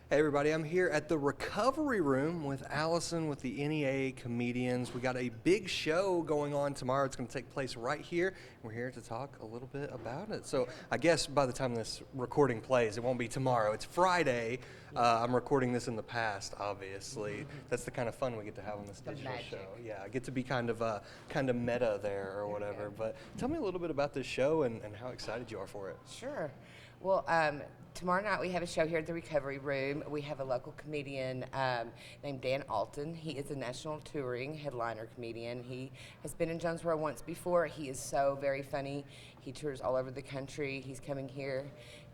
Hey everybody, I'm here at the Recovery Room with Allison with the NEA Comedians. We got a big show going on tomorrow. It's going to take place right here. We're here to talk a little bit about it. So I guess by the time this recording plays, it won't be tomorrow. It's Friday. I'm recording this in the past, obviously. That's the kind of fun we get to have on this digital show. Yeah, I get to be kind of meta there or whatever. But tell me a little bit about this show and how excited you are for it. Sure. Well, tomorrow night we have a show here at the Recovery Room. We have a local comedian named Dan Alton. He is a national touring headliner comedian. He has been in Jonesboro once before. He is so very funny. He tours all over the country. He's coming here.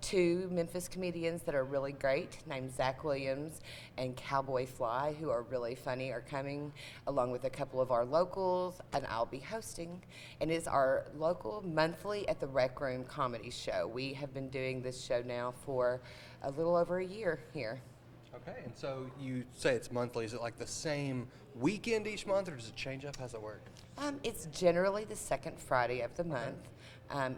Two Memphis comedians that are really great, named Zach Williams and Cowboy Fly, who are really funny, are coming, along with a couple of our locals, and I'll be hosting. And it is our local monthly at the Rec Room comedy show. We have been doing this show now for a little over a year here. Okay, and so you say it's monthly. Is it like the same weekend each month, or does it change up? How's it work? It's generally the second Friday of the month.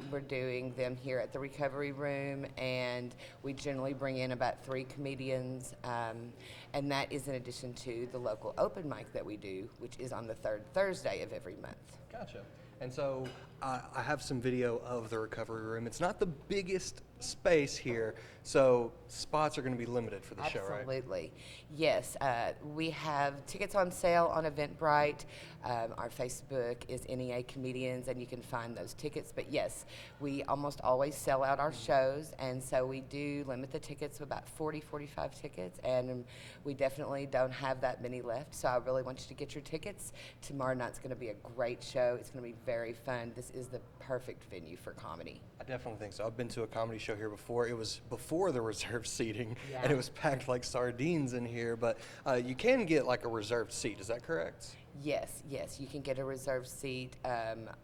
We're doing them here at the Recovery Room, and we generally bring in about 3 comedians, and that is in addition to the local open mic that we do, which is on the 3rd Thursday of every month. Gotcha. And so I have some video of the Recovery Room. It's not the biggest space here, so spots are going to be limited for the show, right? Absolutely. Yes. We have tickets on sale on Eventbrite. Our Facebook is NEA Comedians, and you can find those tickets. But yes, we almost always sell out our shows, and so we do limit the tickets to about 40, 45 tickets, and we definitely don't have that many left. So I really want you to get your tickets. Tomorrow night's going to be a great show. It's going to be very fun. This is the perfect venue for comedy. I definitely think so. I've been to a comedy show here before. It was before the reserved seating, Yeah. and it was packed like sardines in here. But you can get like a reserved seat. Is that correct? Yes, you can get a reserved seat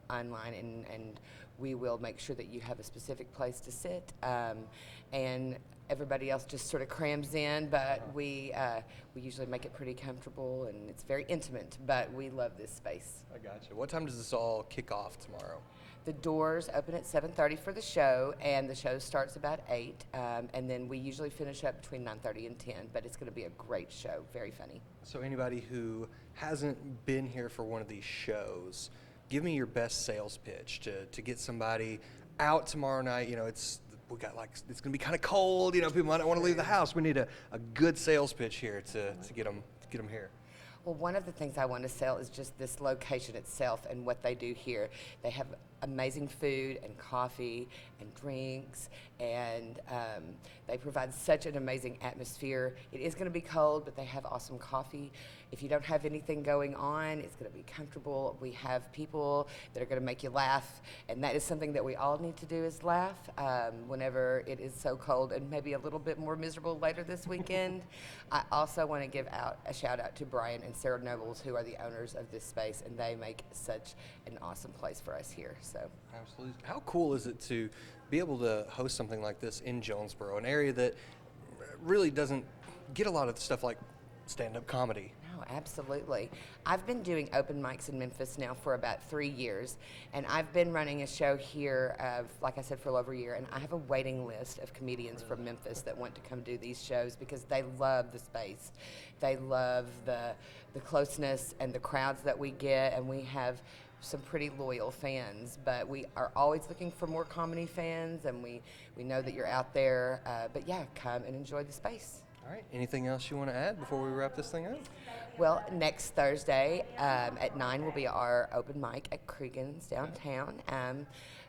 online, and we will make sure that you have a specific place to sit, and everybody else just sort of crams in, but we usually make it pretty comfortable, and it's very intimate, but we love this space. I gotcha. What time does this all kick off tomorrow? The doors open at 7:30 for the show, and the show starts about 8, and then we usually finish up between 9:30 and 10, but it's going to be a great show, very funny. So anybody who hasn't been here for one of these shows, give me your best sales pitch to get somebody out tomorrow night. You know, it's going to be kind of cold. You know, people might not want to leave the house. We need a good sales pitch here to get them here. Well, one of the things I want to sell is just this location itself and what they do here. They have amazing food and coffee and drinks, and they provide such an amazing atmosphere. It is going to be cold, but they have awesome coffee. If you don't have anything going on, it's going to be comfortable. We have people that are going to make you laugh, and that is something that we all need to do, is laugh whenever it is so cold and maybe a little bit more miserable later this weekend. I also want to give out a shout out to Brian and Sarah Nobles, who are the owners of this space, and they make such an awesome place for us here. So Absolutely. How cool is it to be able to host something like this in Jonesboro, an area that really doesn't get a lot of stuff like stand-up comedy? No, absolutely. I've been doing open mics in Memphis now for about 3 years, and I've been running a show here, like I said, for over a year, and I have a waiting list of comedians from Memphis that want to come do these shows because they love the space. They love the closeness and the crowds that we get, and we have some pretty loyal fans, but we are always looking for more comedy fans, and we know that you're out there, but yeah, come and enjoy the space. All right. Anything else you want to add before we wrap this thing up? Well, next Thursday at 9 will be our open mic at Cregan's downtown.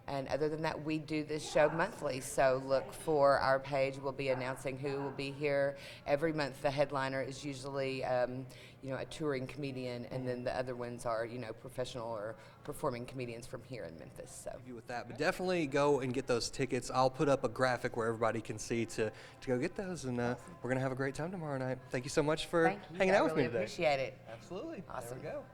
And other than that, we do this show monthly. So look for our page. We'll be announcing who will be here every month. The headliner is usually, a touring comedian, and then the other ones are, professional or performing comedians from here in Memphis. So With that, but definitely go and get those tickets. I'll put up a graphic where everybody can see to go get those, and we're gonna have a great time tomorrow night. Thank you so much for hanging out with me today. Appreciate it. Absolutely. Awesome. There we go.